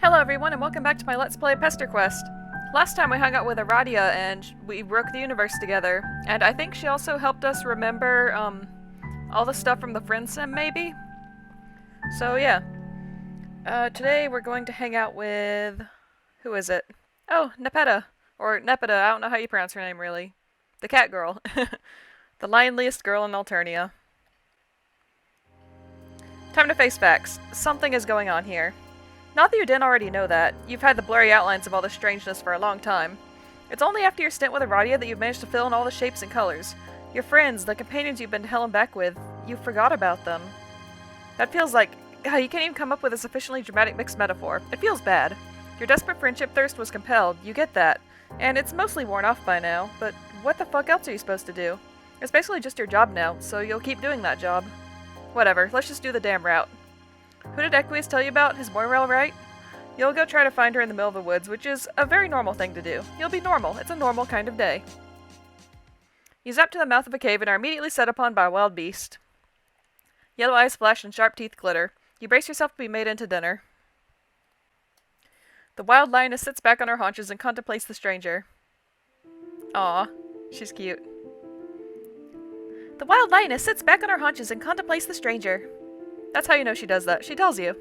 Hello everyone and welcome back to my Let's Play Pesterquest. Last time we hung out with Aradia and we broke the universe together, and I think she also helped us remember, all the stuff from the Friendsim, maybe? So yeah. Today we're going to hang out with... who is it? Oh, Nepeta. Or Nepeta, I don't know how you pronounce her name really. The cat girl. The lionliest girl in Alternia. Time to face facts. Something is going on here. Not that you didn't already know that. You've had the blurry outlines of all this strangeness for a long time. It's only after your stint with Aradia that you've managed to fill in all the shapes and colors. Your friends, the companions you've been to hell and back with, you forgot about them. That feels like... God, you can't even come up with a sufficiently dramatic mixed metaphor. It feels bad. Your desperate friendship thirst was compelled, you get that. And it's mostly worn off by now, but what the fuck else are you supposed to do? It's basically just your job now, so you'll keep doing that job. Whatever, let's just do the damn route. Who did Equius tell you about? His Moirel, right? You'll go try to find her in the middle of the woods, which is a very normal thing to do. You'll be normal. It's a normal kind of day. You zap to the mouth of a cave and are immediately set upon by a wild beast. Yellow eyes flash and sharp teeth glitter. You brace yourself to be made into dinner. The wild lioness sits back on her haunches and contemplates the stranger. Aw, she's cute. The wild lioness sits back on her haunches and contemplates the stranger. That's how you know she does that. She tells you.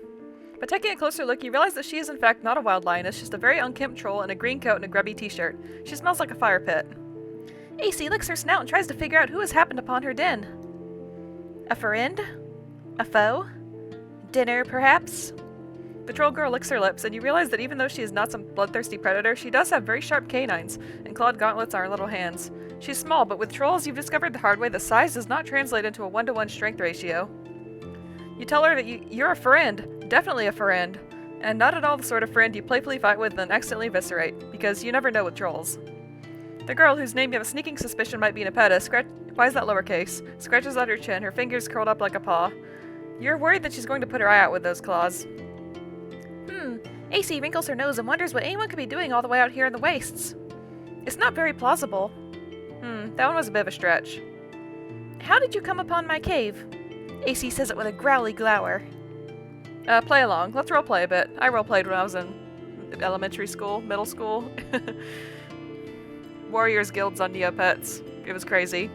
But taking a closer look, you realize that she is in fact not a wild lioness, just a very unkempt troll in a green coat and a grubby t-shirt. She smells like a fire pit. AC licks her snout and tries to figure out who has happened upon her den. A friend? A foe? Dinner, perhaps? The troll girl licks her lips, and you realize that even though she is not some bloodthirsty predator, she does have very sharp canines and clawed gauntlets on her little hands. She's small, but with trolls you've discovered the hard way that size does not translate into a 1-to-1 strength ratio. You tell her that you're a friend, definitely a friend, and not at all the sort of friend you playfully fight with and accidentally eviscerate, because you never know with trolls. The girl, whose name you have a sneaking suspicion might be Nepeta, why is that lowercase, scratches at her chin, her fingers curled up like a paw. You're worried that she's going to put her eye out with those claws. AC wrinkles her nose and wonders what anyone could be doing all the way out here in the wastes. It's not very plausible. That one was a bit of a stretch. How did you come upon my cave? AC says it with a growly glower. Play along. Let's roleplay a bit. I roleplayed when I was in elementary school, middle school. Warriors guilds on Neopets. It was crazy.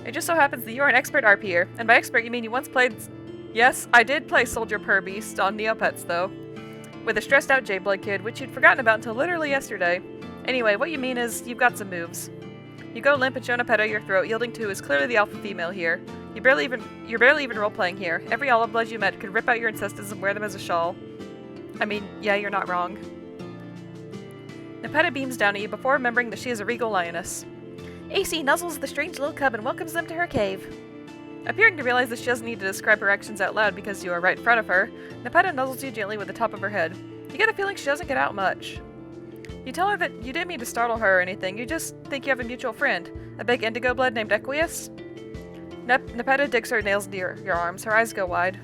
It just so happens that you're an expert RPer, and by expert you mean you once played... Yes, I did play Soldier Per Beast on Neopets though. With a stressed out J-Blood kid, which you'd forgotten about until literally yesterday. Anyway, what you mean is, you've got some moves. You go limp and show Nepeta your throat, yielding to is clearly the alpha female here. You're barely even role-playing here. Every olive blood you met could rip out your intestines and wear them as a shawl. I mean, yeah, you're not wrong. Nepeta beams down at you before remembering that she is a regal lioness. AC nuzzles the strange little cub and welcomes them to her cave. Appearing to realize that she doesn't need to describe her actions out loud because you are right in front of her, Nepeta nuzzles you gently with the top of her head. You get a feeling she doesn't get out much. You tell her that you didn't mean to startle her or anything, you just think you have a mutual friend, a big indigo blood named Equius. Nepeta digs her nails into your arms, her eyes go wide.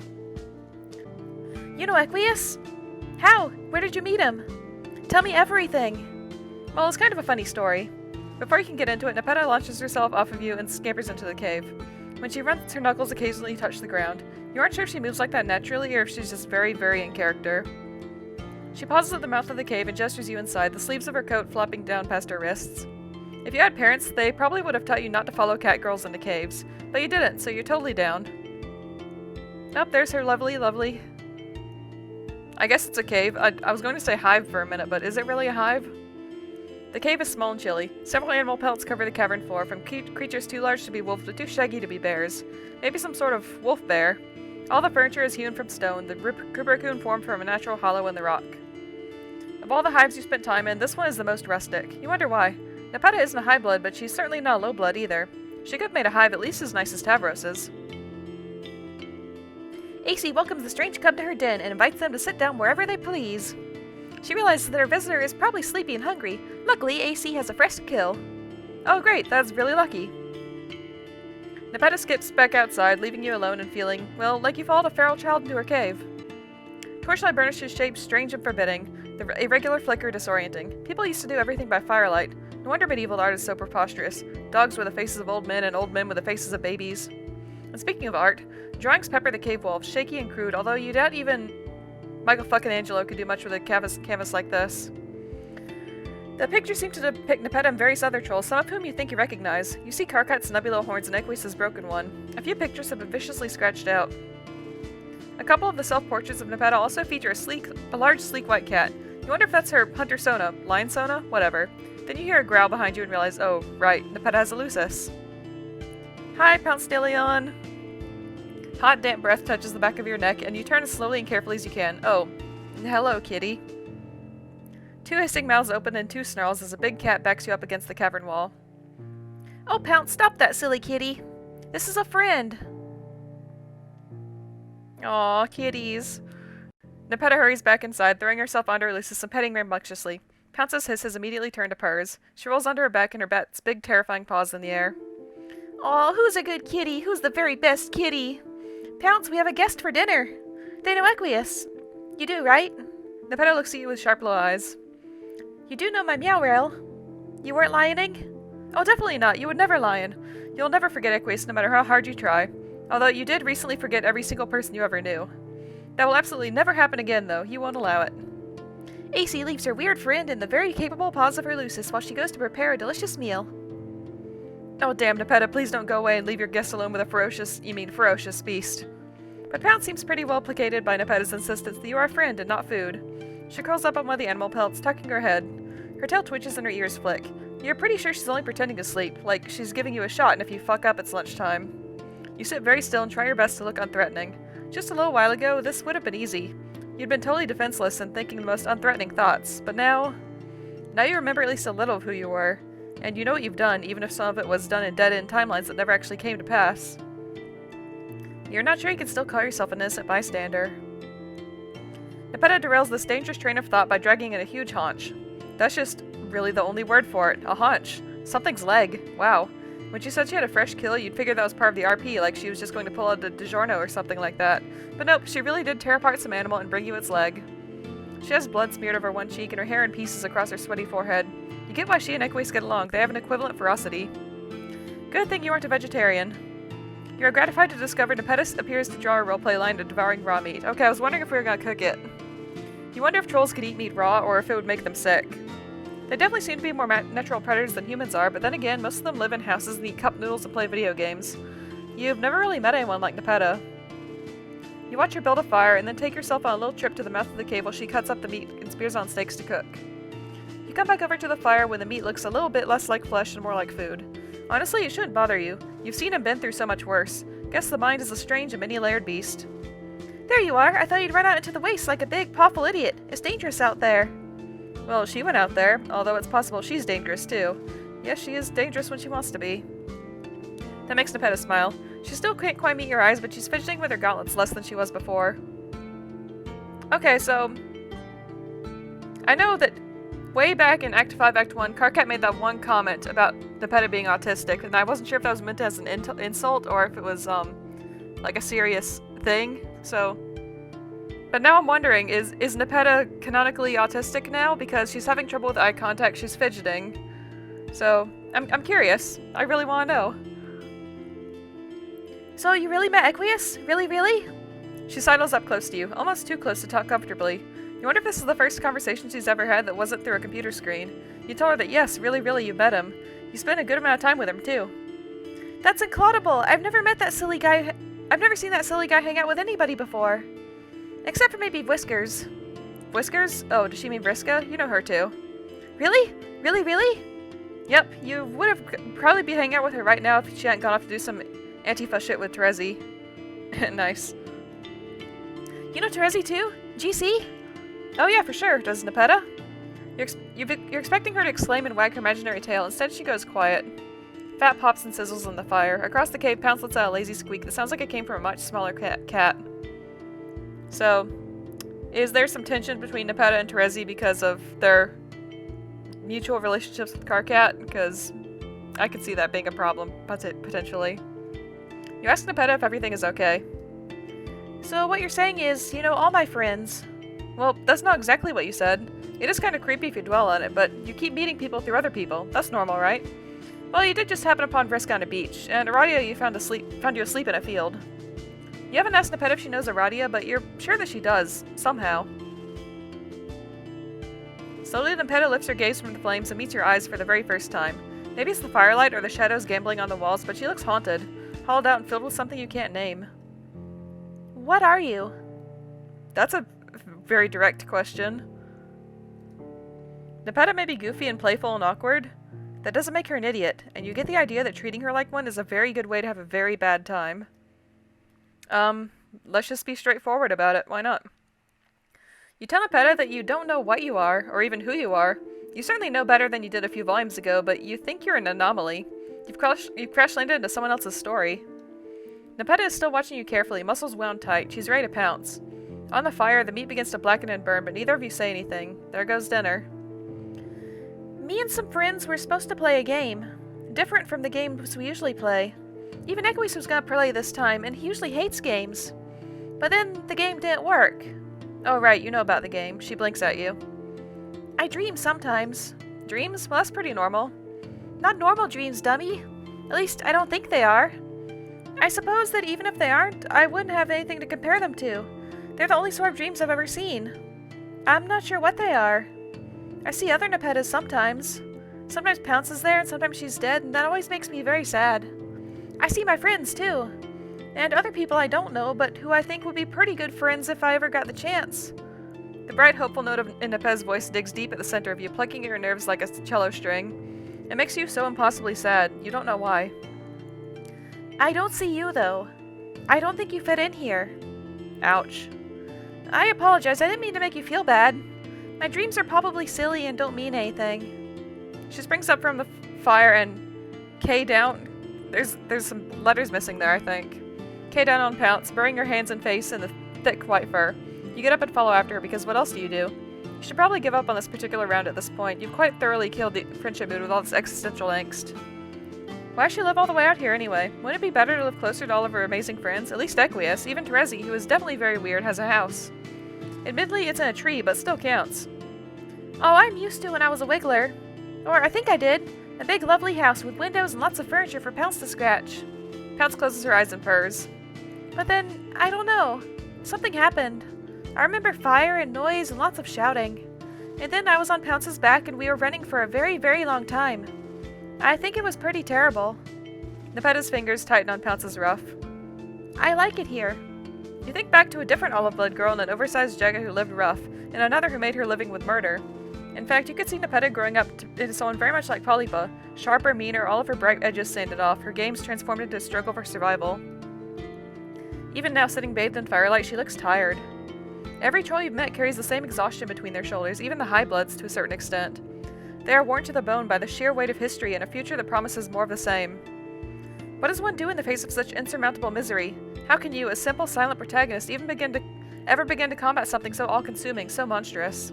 You know Equius? How? Where did you meet him? Tell me everything! Well, it's kind of a funny story. Before you can get into it, Nepeta launches herself off of you and scampers into the cave. When she runs, her knuckles occasionally touch the ground. You aren't sure if she moves like that naturally or if she's just very, very in character. She pauses at the mouth of the cave and gestures you inside, the sleeves of her coat flopping down past her wrists. If you had parents, they probably would have taught you not to follow cat girls into caves, but you didn't, so you're totally down. Oh, there's her lovely... I guess it's a cave. I was going to say hive for a minute, but is it really a hive? The cave is small and chilly. Several animal pelts cover the cavern floor, from creatures too large to be wolves to too shaggy to be bears. Maybe some sort of wolf bear. All the furniture is hewn from stone, the raccoon formed from a natural hollow in the rock. Of all the hives you spent time in, this one is the most rustic. You wonder why. Nepeta isn't a high blood, but she's certainly not a low blood either. She could have made a hive at least as nice as Tavros's. AC welcomes the strange cub to her den and invites them to sit down wherever they please. She realizes that her visitor is probably sleepy and hungry. Luckily, AC has a fresh kill. Oh great, that's really lucky. Nepeta skips back outside, leaving you alone and feeling, well, like you followed a feral child into her cave. Torchlight burnishes shapes strange and forbidding, the irregular flicker disorienting. People used to do everything by firelight. No wonder medieval art is so preposterous. Dogs with the faces of old men and old men with the faces of babies. And speaking of art, drawings pepper the cave walls, shaky and crude, although you doubt even Michael fucking Angelo could do much with a canvas like this. The picture seems to depict Nepeta and various other trolls, some of whom you think you recognize. You see Karkat's snubby little horns and Equus' broken one. A few pictures have been viciously scratched out. A couple of the self-portraits of Nepeta also feature a large sleek white cat. You wonder if that's her hunter Sona, lion Sona, whatever. Then you hear a growl behind you and realize, oh, right, Nepeta has a Lucis. Hi, Pounce Deleon. Hot, damp breath touches the back of your neck, and you turn as slowly and carefully as you can. Oh, hello, kitty. Two hissing mouths open and two snarls as a big cat backs you up against the cavern wall. Oh, Pounce, stop that, silly kitty. This is a friend. Aw, kitties. Nepeta hurries back inside, throwing herself onto her Lucis and petting rambunctiously. Pounce's hisses immediately turn to purrs. She rolls onto her back and her bat's big, terrifying paws in the air. Aw, who's a good kitty? Who's the very best kitty? Pounce, we have a guest for dinner. They know Equius. You do, right? Nepeta looks at you with sharp little eyes. You do know my Meowrel. You weren't lioning? Oh, definitely not. You would never lion. You'll never forget Equius, no matter how hard you try. Although you did recently forget every single person you ever knew. That will absolutely never happen again, though. You won't allow it. AC leaves her weird friend in the very capable paws of her Lucis while she goes to prepare a delicious meal. Oh damn, Nepeta, please don't go away and leave your guest alone with a ferocious beast. But Pounce seems pretty well placated by Nepeta's insistence that you are a friend and not food. She curls up on one of the animal pelts, tucking her head. Her tail twitches and her ears flick. You're pretty sure she's only pretending to sleep, like she's giving you a shot and if you fuck up it's lunchtime. You sit very still and try your best to look unthreatening. Just a little while ago, this would have been easy. You'd been totally defenseless and thinking the most unthreatening thoughts, but now you remember at least a little of who you were. And you know what you've done, even if some of it was done in dead-end timelines that never actually came to pass. You're not sure you can still call yourself an innocent bystander. Nepeta derails this dangerous train of thought by dragging in a huge haunch. That's just really the only word for it, a haunch. Something's leg. Wow. When she said she had a fresh kill, you'd figure that was part of the RP, like she was just going to pull out a DiGiorno or something like that. But nope, she really did tear apart some animal and bring you its leg. She has blood smeared over one cheek and her hair in pieces across her sweaty forehead. You get why she and Equus get along, they have an equivalent ferocity. Good thing you aren't a vegetarian. You are gratified to discover Nepeta appears to draw a roleplay line to devouring raw meat. Okay, I was wondering if we were gonna cook it. You wonder if trolls could eat meat raw or if it would make them sick. They definitely seem to be more natural predators than humans are, but then again, most of them live in houses and eat cup noodles and play video games. You've never really met anyone like Nepeta. You watch her build a fire and then take yourself on a little trip to the mouth of the cave while she cuts up the meat and spears on steaks to cook. You come back over to the fire when the meat looks a little bit less like flesh and more like food. Honestly, it shouldn't bother you. You've seen and been through so much worse. Guess the mind is a strange and many-layered beast. There you are! I thought you'd run out into the waste like a big, pawful idiot. It's dangerous out there. Well, she went out there, although it's possible she's dangerous too. Yes, she is dangerous when she wants to be. That makes Nepeta smile. She still can't quite meet your eyes, but she's fidgeting with her gauntlets less than she was before. Okay, so I know that way back in Act 5, Act 1, Karkat made that one comment about Nepeta being autistic, and I wasn't sure if that was meant as an insult or if it was, like a serious thing, so... But now I'm wondering, is Nepeta canonically autistic now? Because she's having trouble with eye contact, she's fidgeting. So, I'm curious. I really want to know. So, you really met Equius? Really, really? She sidles up close to you, almost too close to talk comfortably. You wonder if this is the first conversation she's ever had that wasn't through a computer screen. You told her that yes, really, really, you met him. You spent a good amount of time with him, too. That's incredible! I've never met that silly guy. I've never seen that silly guy hang out with anybody before. Except for maybe Whiskers. Whiskers? Oh, does she mean Vriska? You know her too. Really? Really, really? Yep, you would have probably be hanging out with her right now if she hadn't gone off to do some Antifa shit with Terezi. Nice. You know Terezi too? GC? Oh yeah, for sure. Does Nepeta? You're expecting her to exclaim and wag her imaginary tail. Instead, she goes quiet. Fat pops and sizzles in the fire. Across the cave, Pounce lets out a lazy squeak that sounds like it came from a much smaller cat. So, is there some tension between Nepeta and Terezi because of their mutual relationships with Karkat? Because I could see that being a problem, potentially. You ask Nepeta if everything is okay. So what you're saying is, you know, all my friends. Well, that's not exactly what you said. It is kind of creepy if you dwell on it, but you keep meeting people through other people. That's normal, right? Well, you did just happen upon Vriska on a beach, and Aradia you found you asleep in a field. You haven't asked Nepeta if she knows Aradia, but you're sure that she does, somehow. Slowly, Nepeta lifts her gaze from the flames and meets your eyes for the very first time. Maybe it's the firelight or the shadows gambling on the walls, but she looks haunted, hollowed out and filled with something you can't name. What are you? That's a very direct question. Nepeta may be goofy and playful and awkward. That doesn't make her an idiot, and you get the idea that treating her like one is a very good way to have a very bad time. Let's just be straightforward about it. Why not? You tell Nepeta that you don't know what you are, or even who you are. You certainly know better than you did a few volumes ago, but you think you're an anomaly. You've crash-landed into someone else's story. Nepeta is still watching you carefully, muscles wound tight. She's ready to pounce. On the fire, the meat begins to blacken and burn, but neither of you say anything. There goes dinner. Me and some friends were supposed to play a game. Different from the games we usually play. Even Echoes was gonna play this time, and he usually hates games. But then the game didn't work. Oh right, you know about the game. She blinks at you. I dream sometimes. Dreams? Well, that's pretty normal. Not normal dreams, dummy. At least, I don't think they are. I suppose that even if they aren't, I wouldn't have anything to compare them to. They're the only sort of dreams I've ever seen. I'm not sure what they are. I see other Nepetas sometimes. Sometimes Pounce is there, and sometimes she's dead, and that always makes me very sad. I see my friends, too. And other people I don't know, but who I think would be pretty good friends if I ever got the chance. The bright, hopeful note in Nepeta's voice digs deep at the center of you, plucking at your nerves like a cello string. It makes you so impossibly sad. You don't know why. I don't see you, though. I don't think you fit in here. Ouch. I apologize. I didn't mean to make you feel bad. My dreams are probably silly and don't mean anything. She springs up from the fire and K down. There's some letters missing there, I think. K down on Pounce, burying her hands and face in the thick white fur. You get up and follow after her, because what else do? You should probably give up on this particular round at this point. You've quite thoroughly killed the friendship mood with all this existential angst. Why should she live all the way out here anyway? Wouldn't it be better to live closer to all of her amazing friends? At least Equius, even Terezi, who is definitely very weird, has a house. Admittedly, it's in a tree, but still counts. Oh, I'm used to when I was a Wiggler. Or I think I did. A big lovely house with windows and lots of furniture for Pounce to scratch. Pounce closes her eyes and purrs. But then, I don't know. Something happened. I remember fire and noise and lots of shouting. And then I was on Pounce's back and we were running for a very, very long time. I think it was pretty terrible. Nepeta's fingers tighten on Pounce's ruff. I like it here. You think back to a different olive-blood girl and an oversized Jaga who lived rough, and another who made her living with murder. In fact, you could see Nepeta growing up into someone very much like Polypa. Sharper, meaner, all of her bright edges sanded off, her games transformed into a struggle for survival. Even now, sitting bathed in firelight, she looks tired. Every troll you've met carries the same exhaustion between their shoulders, even the high-bloods to a certain extent. They are worn to the bone by the sheer weight of history and a future that promises more of the same. What does one do in the face of such insurmountable misery? How can you, a simple, silent protagonist, ever begin to combat something so all-consuming, so monstrous?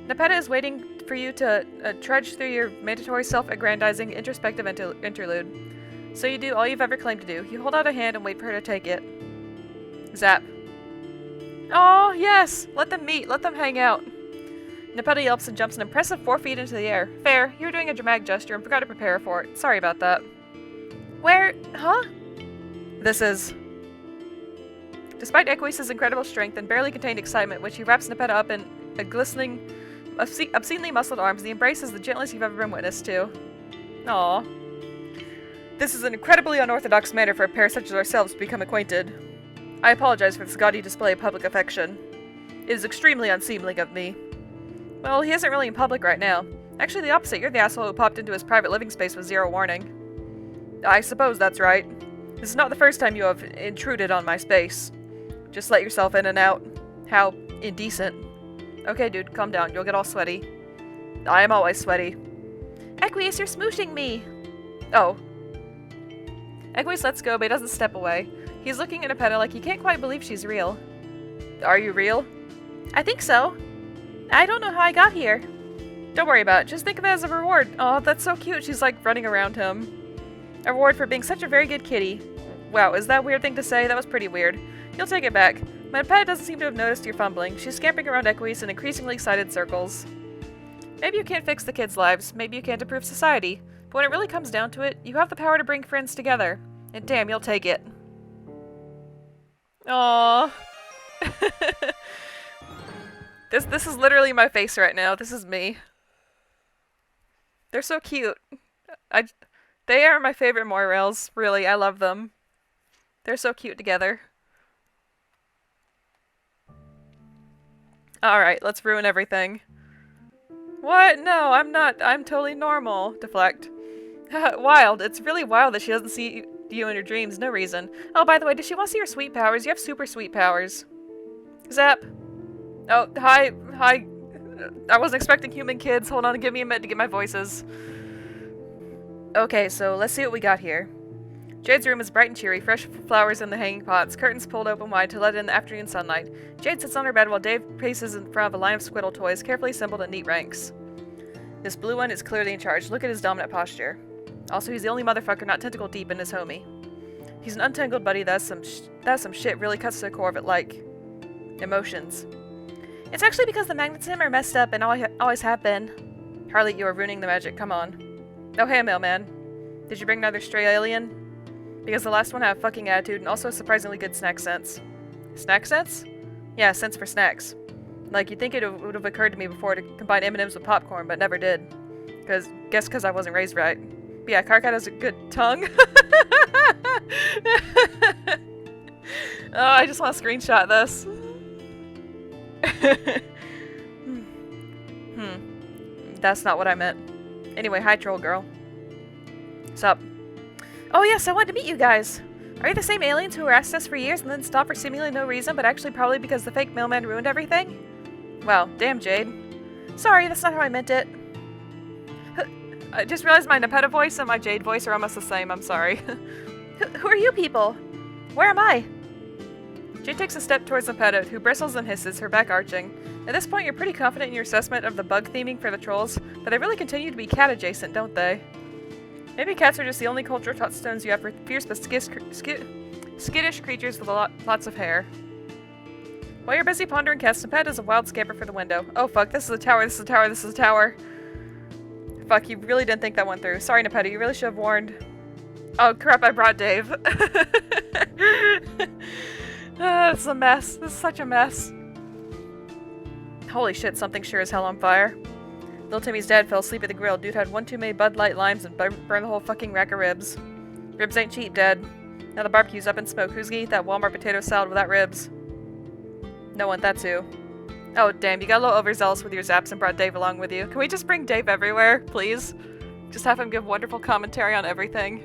Nepeta is waiting for you to trudge through your mandatory self-aggrandizing, introspective interlude. So you do all you've ever claimed to do. You hold out a hand and wait for her to take it. Zap. Oh, yes! Let them meet. Let them hang out. Nepeta yelps and jumps an impressive 4 feet into the air. Fair. You were doing a dramatic gesture and forgot to prepare for it. Sorry about that. Where? Huh? This is... Despite Equius' incredible strength and barely contained excitement, which he wraps Nepeta up in a glistening, obscenely muscled arms, the embrace is the gentlest you've ever been witness to. Aww. This is an incredibly unorthodox manner for a pair such as ourselves to become acquainted. I apologize for this gaudy display of public affection. It is extremely unseemly of me. Well, he isn't really in public right now. Actually, the opposite. You're the asshole who popped into his private living space with zero warning. I suppose that's right. This is not the first time you have intruded on my space. Just let yourself in and out. How indecent. Okay, dude, calm down. You'll get all sweaty. I am always sweaty. Equius, you're smooshing me! Oh. Equius lets go, but he doesn't step away. He's looking at Nepeta like he can't quite believe she's real. Are you real? I think so. I don't know how I got here. Don't worry about it. Just think of it as a reward. Oh, that's so cute. She's like running around him. A reward for being such a very good kitty. Wow, is that a weird thing to say? That was pretty weird. You'll take it back. But Nepeta doesn't seem to have noticed your fumbling. She's scampering around Equius in increasingly excited circles. Maybe you can't fix the kids' lives. Maybe you can't improve society. But when it really comes down to it, you have the power to bring friends together. And damn, you'll take it. Aww. This is literally my face right now. This is me. They're so cute. They are my favorite Moirails. Really, I love them. They're so cute together. Alright, let's ruin everything. What? No, I'm not. I'm totally normal. Deflect. Wild. It's really wild that she doesn't see you in her dreams. No reason. Oh, by the way, does she want to see your sweet powers? You have super sweet powers. Zap. Oh, hi. Hi. I wasn't expecting human kids. Hold on, give me a minute to get my voices. Okay, so let's see what we got here. Jade's room is bright and cheery, fresh flowers in the hanging pots, curtains pulled open wide to let in the afternoon sunlight. Jade sits on her bed while Dave paces in front of a line of Squiddle toys, carefully assembled in neat ranks. This blue one is clearly in charge. Look at his dominant posture. Also, he's the only motherfucker not tentacle deep in his homie. He's an untangled buddy that's some shit really cuts to the core of it, like emotions. It's actually because the magnets in him are messed up and always have been. Harley, you are ruining the magic. Come on. Oh, hey, mailman. Did you bring another stray alien? Because the last one had a fucking attitude and also surprisingly good snack sense. Snack sense? Yeah, sense for snacks. Like, you'd think it would have occurred to me before to combine M&Ms with popcorn, but never did. Guess because I wasn't raised right. But yeah, Karkat has a good tongue. Oh, I just want to screenshot this. That's not what I meant. Anyway, hi, troll girl. Sup? Oh yes, I wanted to meet you guys. Are you the same aliens who harassed us for years and then stopped for seemingly no reason, but actually probably because the fake mailman ruined everything? Well, damn, Jade. Sorry, that's not how I meant it. I just realized my Nepeta voice and my Jade voice are almost the same, I'm sorry. Who are you people? Where am I? Jade takes a step towards Nepeta, who bristles and hisses, her back arching. At this point, you're pretty confident in your assessment of the bug theming for the trolls, but they really continue to be cat-adjacent, don't they? Maybe cats are just the only cultural touchstones you have for fierce but skittish creatures with lots of hair. While you're busy pondering cats, Nepeta is a wild scamper for the window. Oh fuck, this is a tower, this is a tower, this is a tower. Fuck, you really didn't think that went through. Sorry, Nepeta, you really should have warned. Oh crap, I brought Dave. This is a mess. This is such a mess. Holy shit, something sure as hell on fire. Little Timmy's dad fell asleep at the grill. Dude had one too many Bud Light limes and burned the whole fucking rack of ribs. Ribs ain't cheap, Dad. Now the barbecue's up in smoke. Who's gonna eat that Walmart potato salad without ribs? No one, that's who. Oh, damn, you got a little overzealous with your zaps and brought Dave along with you. Can we just bring Dave everywhere, please? Just have him give wonderful commentary on everything.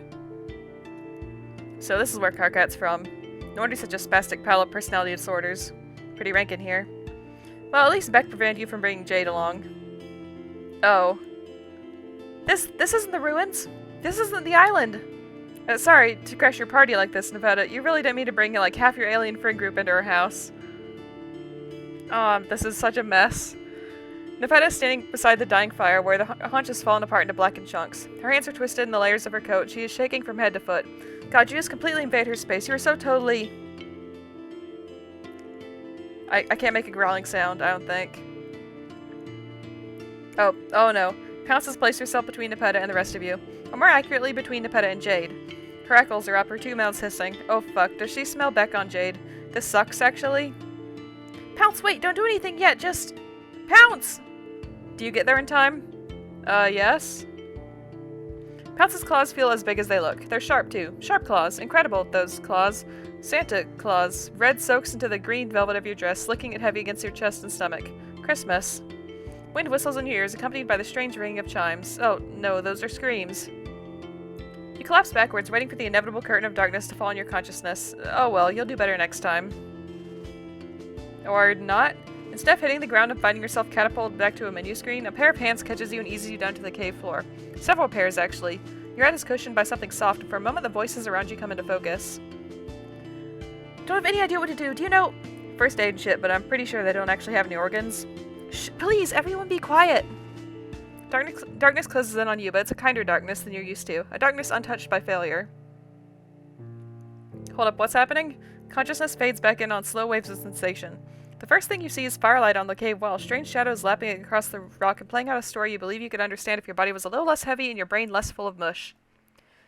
So this is where Karkat's from. No wonder he's such a spastic pile of personality disorders. Pretty rank in here. Well, at least Beck prevented you from bringing Jade along. Oh. This isn't the ruins? This isn't the island! Sorry to crash your party like this, Nepeta. You really didn't mean to bring like half your alien friend group into our house. This is such a mess. Nepeta is standing beside the dying fire where the haunch has fallen apart into blackened chunks. Her hands are twisted in the layers of her coat. She is shaking from head to foot. God, you just completely invade her space. You are so totally... I can't make a growling sound, I don't think. Oh no. Pounce has placed herself between Nepeta and the rest of you. Or more accurately, between Nepeta and Jade. Her eccles are up, her two mouths hissing. Oh fuck, does she smell Beck on Jade? This sucks, actually. Pounce, wait, don't do anything yet, just... Pounce! Do you get there in time? Yes? Pounce's claws feel as big as they look. They're sharp, too. Sharp claws. Incredible, those claws. Santa claws. Red soaks into the green velvet of your dress, slicking it heavy against your chest and stomach. Christmas. Wind whistles in your ears, accompanied by the strange ringing of chimes. Oh, no, those are screams. You collapse backwards, waiting for the inevitable curtain of darkness to fall on your consciousness. Oh well, you'll do better next time. Or not. Instead of hitting the ground and finding yourself catapulted back to a menu screen, a pair of hands catches you and eases you down to the cave floor. Several pairs, actually. Your head is cushioned by something soft, and for a moment the voices around you come into focus. Don't have any idea what to do. Do you know... First aid and shit, but I'm pretty sure they don't actually have any organs. Shh, please, everyone be quiet! Darkness closes in on you, but it's a kinder darkness than you're used to. A darkness untouched by failure. Hold up, what's happening? Consciousness fades back in on slow waves of sensation. The first thing you see is firelight on the cave wall, strange shadows lapping across the rock and playing out a story you believe you could understand if your body was a little less heavy and your brain less full of mush.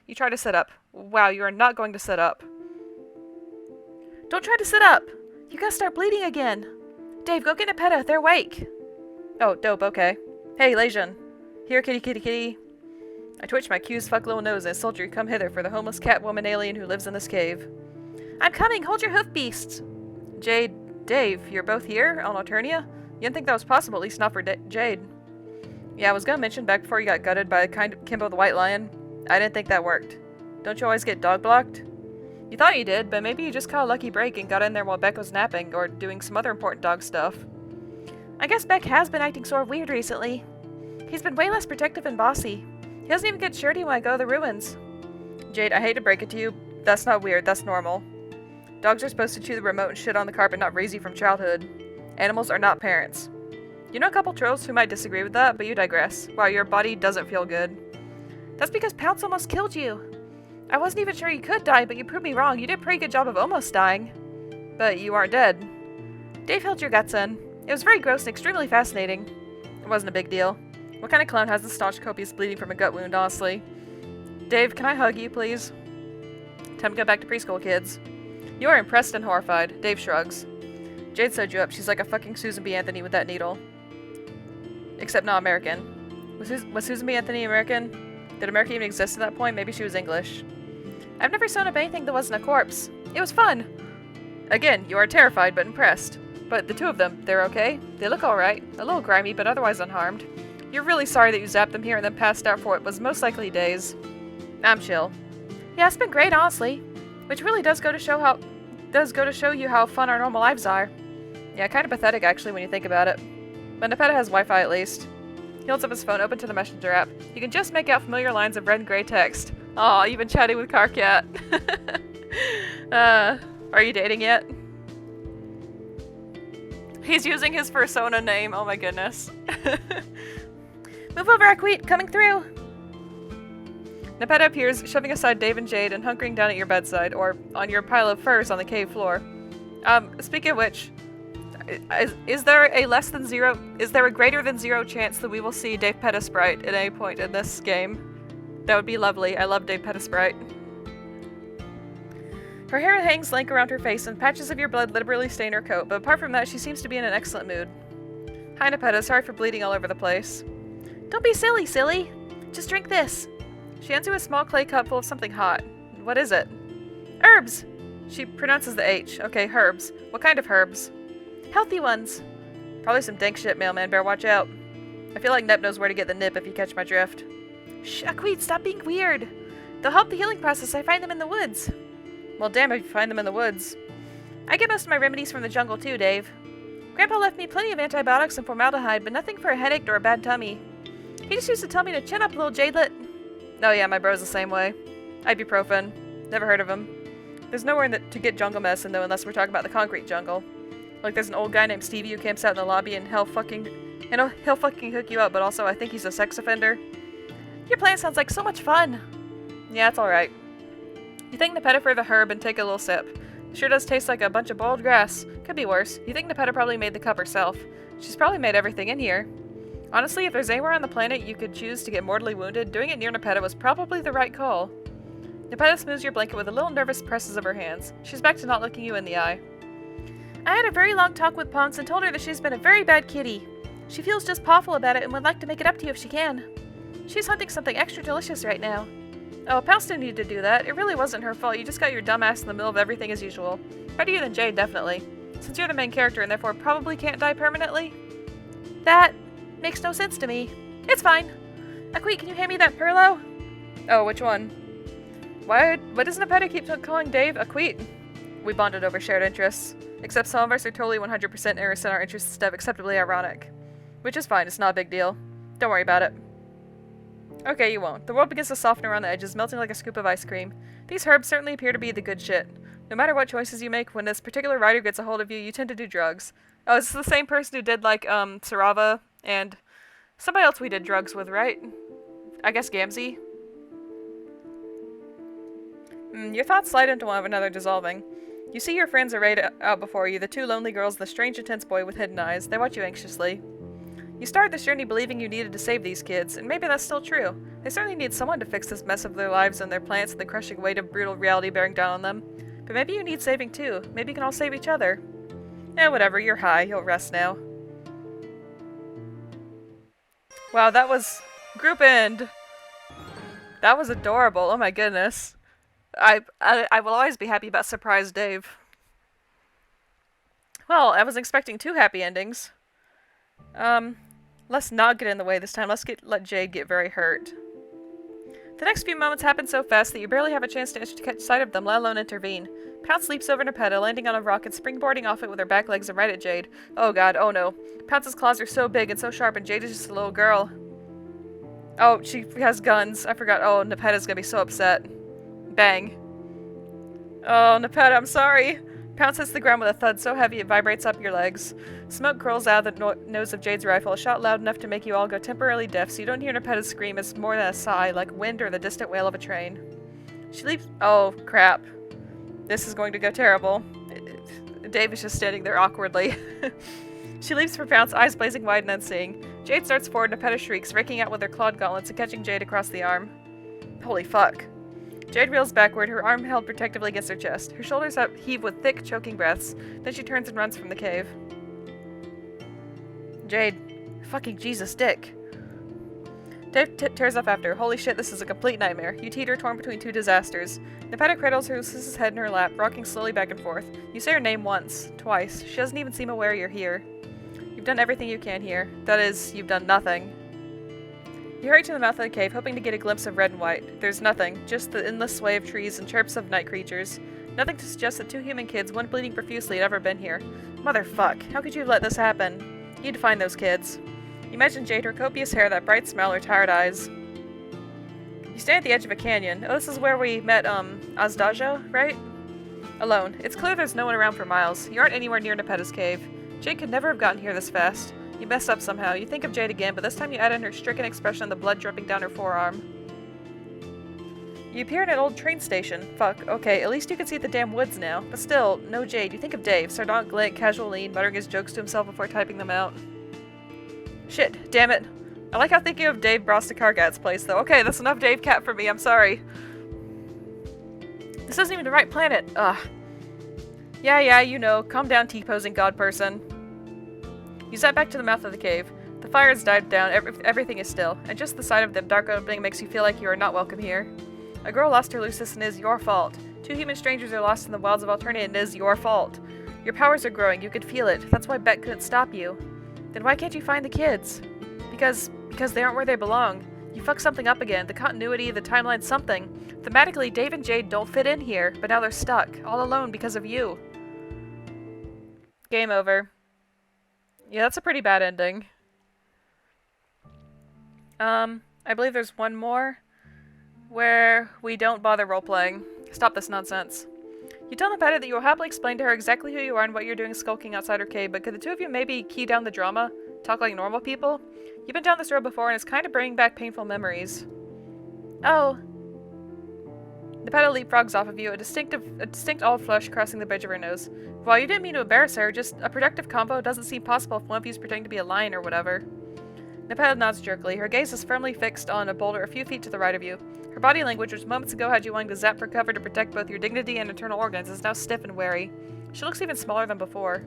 You try to sit up. Wow, you are not going to sit up. Don't try to sit up! You gotta start bleeding again! Dave, go get Nepeta, they're awake! Oh, dope, okay. Hey, Leijon. Here, kitty, kitty, kitty. I twitch my Q's fuck little nose as soldier come hither for the homeless cat woman alien who lives in this cave. I'm coming, hold your hoof beasts! Jade, Dave, you're both here on Alternia? You didn't think that was possible, at least not for Jade. Yeah, I was gonna mention back before you got gutted by Kimbo the White Lion. I didn't think that worked. Don't you always get dog blocked? You thought you did, but maybe you just caught a lucky break and got in there while Beck was napping, or doing some other important dog stuff. I guess Beck has been acting sort of weird recently. He's been way less protective and bossy. He doesn't even get shirty when I go to the ruins. Jade, I hate to break it to you. That's not weird, that's normal. Dogs are supposed to chew the remote and shit on the carpet, not raise you from childhood. Animals are not parents. You know a couple trolls who might disagree with that, but you digress. Wow, your body doesn't feel good. That's because Pounce almost killed you. I wasn't even sure you could die, but you proved me wrong. You did a pretty good job of almost dying. But you aren't dead. Dave held your guts in. It was very gross and extremely fascinating. It wasn't a big deal. What kind of clown has the staunch copious bleeding from a gut wound, honestly? Dave, can I hug you, please? Time to go back to preschool, kids. You are impressed and horrified. Dave shrugs. Jade sewed you up. She's like a fucking Susan B. Anthony with that needle. Except not American. Was Susan B. Anthony American? Did America even exist at that point? Maybe she was English. I've never sewn up anything that wasn't a corpse. It was fun. Again, you are terrified but impressed. But the two of them, they're okay? They look alright. A little grimy, but otherwise unharmed. You're really sorry that you zapped them here and then passed out for what was most likely days. I'm chill. Yeah, it's been great, honestly. Which really does go to show you how fun our normal lives are. Yeah, kind of pathetic actually when you think about it. But Nepeta has Wi-Fi at least. He holds up his phone open to the messenger app. You can just make out familiar lines of red and gray text. Aw, you've been chatting with Carcat. Are you dating yet? He's using his persona name, oh my goodness. Move over, Aquit, coming through! Nepeta appears, shoving aside Dave and Jade and hunkering down at your bedside, or on your pile of furs on the cave floor. Speaking of which, is there a greater than zero chance that we will see Dave Peta Sprite at any point in this game? That would be lovely. I love Dave Peta Sprite. Her hair hangs lank around her face and patches of your blood liberally stain her coat, but apart from that, she seems to be in an excellent mood. Hi, Nepeta. Sorry for bleeding all over the place. Don't be silly, silly! Just drink this. She hands you a small clay cup full of something hot. What is it? Herbs! She pronounces the H. Okay, herbs. What kind of herbs? Healthy ones. Probably some dank shit, mailman. Better watch out. I feel like Nep knows where to get the nip if you catch my drift. Shh, Aquid, stop being weird. They'll help the healing process. I find them in the woods. Well, damn if you find them in the woods. I get most of my remedies from the jungle too, Dave. Grandpa left me plenty of antibiotics and formaldehyde, but nothing for a headache or a bad tummy. He just used to tell me to chin up, little jadelet. Oh yeah, my bro's the same way. Ibuprofen. Never heard of him. There's nowhere to get jungle medicine though, unless we're talking about the concrete jungle. Like there's an old guy named Stevie who camps out in the lobby and he'll fucking hook you up, but also I think he's a sex offender. Your plan sounds like so much fun. Yeah, it's alright. You thank Nepeta for the herb and take a little sip. It sure does taste like a bunch of boiled grass. Could be worse. You think Nepeta probably made the cup herself. She's probably made everything in here. Honestly, if there's anywhere on the planet you could choose to get mortally wounded, doing it near Nepeta was probably the right call. Nepeta smooths your blanket with a little nervous presses of her hands. She's back to not looking you in the eye. I had a very long talk with Ponce and told her that she's been a very bad kitty. She feels just awful about it and would like to make it up to you if she can. She's hunting something extra delicious right now. Oh, Ponce didn't need to do that. It really wasn't her fault. You just got your dumb ass in the middle of everything as usual. Better you than Jade, definitely. Since you're the main character and therefore probably can't die permanently. That makes no sense to me. It's fine. Aquit, can you hand me that Perlo? Oh, which one? Why does Nepeta keep calling Dave Aquit? We bonded over shared interests. Except some of us are totally 100% innocent, our interests instead of acceptably ironic. Which is fine, it's not a big deal. Don't worry about it. Okay, you won't. The world begins to soften around the edges, melting like a scoop of ice cream. These herbs certainly appear to be the good shit. No matter what choices you make, when this particular writer gets a hold of you, you tend to do drugs. Oh, it's the same person who did, like, Sarava and somebody else we did drugs with, right? I guess Gamzee? Your thoughts slide into one of another, dissolving. You see your friends arrayed out before you, the two lonely girls, the strange, intense boy with hidden eyes. They watch you anxiously. You started this journey believing you needed to save these kids, and maybe that's still true. They certainly need someone to fix this mess of their lives and their plants and the crushing weight of brutal reality bearing down on them. But maybe you need saving too. Maybe you can all save each other. Eh, whatever, you're high. You'll rest now. Wow, that was... Group end! That was adorable, oh my goodness. I will always be happy about Surprise Dave. Well, I was expecting 2 happy endings. Let's not get in the way this time. Let Jade get very hurt. The next few moments happen so fast that you barely have a chance to catch sight of them, let alone intervene. Pounce leaps over Nepeta, landing on a rock and springboarding off it with her back legs and right at Jade. Oh god, oh no. Pounce's claws are so big and so sharp, and Jade is just a little girl. Oh, she has guns. I forgot. Oh, Nepeta's gonna be so upset. Bang. Oh, Nepeta, I'm sorry. Pounce hits the ground with a thud so heavy it vibrates up your legs. Smoke curls out of the nose of Jade's rifle, a shot loud enough to make you all go temporarily deaf, so you don't hear Nepeta's scream. It's more than a sigh, like wind or the distant wail of a train. She leaps— oh, crap. This is going to go terrible. Dave is just standing there awkwardly. She leaps for Pounce, eyes blazing wide and unseeing. Jade starts forward, Nepeta shrieks, raking out with her clawed gauntlets and catching Jade across the arm. Holy fuck. Jade reels backward, her arm held protectively against her chest. Her shoulders heave with thick, choking breaths. Then she turns and runs from the cave. Jade. Fucking Jesus, Dick. Dave tears off after her. Holy shit, this is a complete nightmare. You teeter, torn between 2 disasters. Nepeta cradles her sister's head in her lap, rocking slowly back and forth. You say her name once. Twice. She doesn't even seem aware you're here. You've done everything you can here. That is, you've done nothing. You hurry to the mouth of the cave, hoping to get a glimpse of red and white. There's nothing, just the endless sway of trees and chirps of night creatures. Nothing to suggest that 2 human kids, one bleeding profusely, had ever been here. Motherfuck, how could you have let this happen? You need to find those kids. You imagine Jade, her copious hair, that bright smile, her tired eyes. You stand at the edge of a canyon. Oh, this is where we met, Azdaja, right? Alone. It's clear there's no one around for miles. You aren't anywhere near Nepeta's cave. Jade could never have gotten here this fast. You messed up somehow. You think of Jade again, but this time you add in her stricken expression and the blood dripping down her forearm. You appear in an old train station. Fuck, okay, at least you can see the damn woods now. But still, no Jade. You think of Dave, sardonic glint, casual lean, muttering his jokes to himself before typing them out. Shit, damn it. I like how thinking of Dave brought to Kargat's place, though. Okay, that's enough Dave Cat for me, I'm sorry. This isn't even the right planet. Ugh. Yeah, you know. Calm down, T-posing god person. You sat back to the mouth of the cave. The fire has died down, everything is still, and just the sight of the dark opening makes you feel like you are not welcome here. A girl lost her Lucis and it is your fault. 2 human strangers are lost in the wilds of Alternia and it is your fault. Your powers are growing, you could feel it. That's why Bet couldn't stop you. Then why can't you find the kids? Because they aren't where they belong. You fucked something up again, the continuity, the timeline, something. Thematically, Dave and Jade don't fit in here, but now they're stuck, all alone because of you. Game over. Yeah, that's a pretty bad ending. I believe there's one more where we don't bother role-playing. Stop this nonsense. You tell Nepeta that you will happily explain to her exactly who you are and what you're doing skulking outside her cave, but could the 2 of you maybe key down the drama? Talk like normal people? You've been down this road before and it's kind of bringing back painful memories. Oh. Nepeta leapfrogs off of you, a distinct all-flush crossing the bridge of her nose. While you didn't mean to embarrass her, just a productive combo doesn't seem possible if one of you's pretending to be a lion or whatever. Nepeta nods jerkily. Her gaze is firmly fixed on a boulder a few feet to the right of you. Her body language, which moments ago had you wanting to zap for cover to protect both your dignity and internal organs, is now stiff and wary. She looks even smaller than before.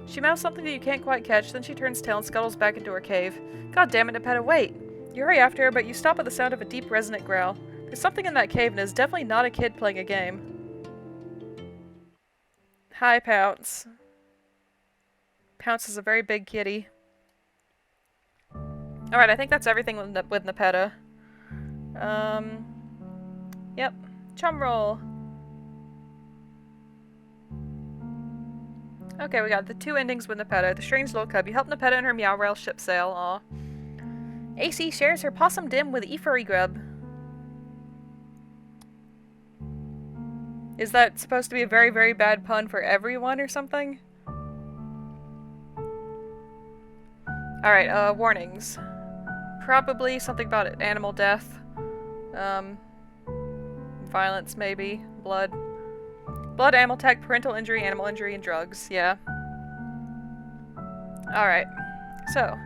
She mouths something that you can't quite catch, then she turns tail and scuttles back into her cave. God damn it, Nepeta, wait! You hurry after her, but you stop at the sound of a deep, resonant growl. There's something in that cave, and it's definitely not a kid playing a game. Hi, Pounce. Pounce is a very big kitty. Alright, I think that's everything with Nepeta. Yep. Chum roll. Okay, we got the 2 endings with Nepeta. The strange little cub. You help Nepeta and her meow rail ship sail. Aw. AC shares her possum dim with E-furry grub. Is that supposed to be a very, very bad pun for everyone or something? Alright, warnings. Probably something about animal death. Violence, maybe. Blood. Blood, animal tech, parental injury, animal injury, and drugs. Yeah. Alright. So.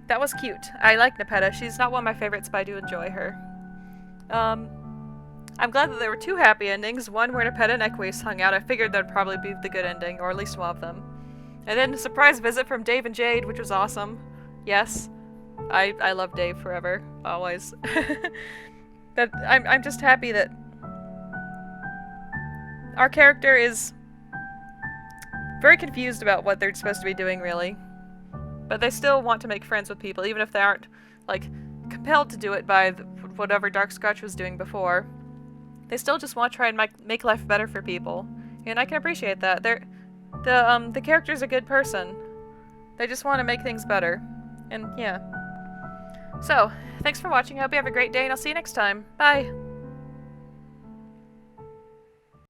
That was cute. I like Nepeta. She's not one of my favorites, but I do enjoy her. I'm glad that there were 2 happy endings, one where Nepeta and Equus hung out. I figured that'd probably be the good ending, or at least one of them. And then a surprise visit from Dave and Jade, which was awesome. Yes, I love Dave forever, always. But I'm just happy that our character is very confused about what they're supposed to be doing, really. But they still want to make friends with people, even if they aren't, like, compelled to do it by whatever Dark Scotch was doing before. They still just want to try and make life better for people. And I can appreciate that. The character's a good person. They just want to make things better. And, yeah. So, thanks for watching. I hope you have a great day, and I'll see you next time. Bye!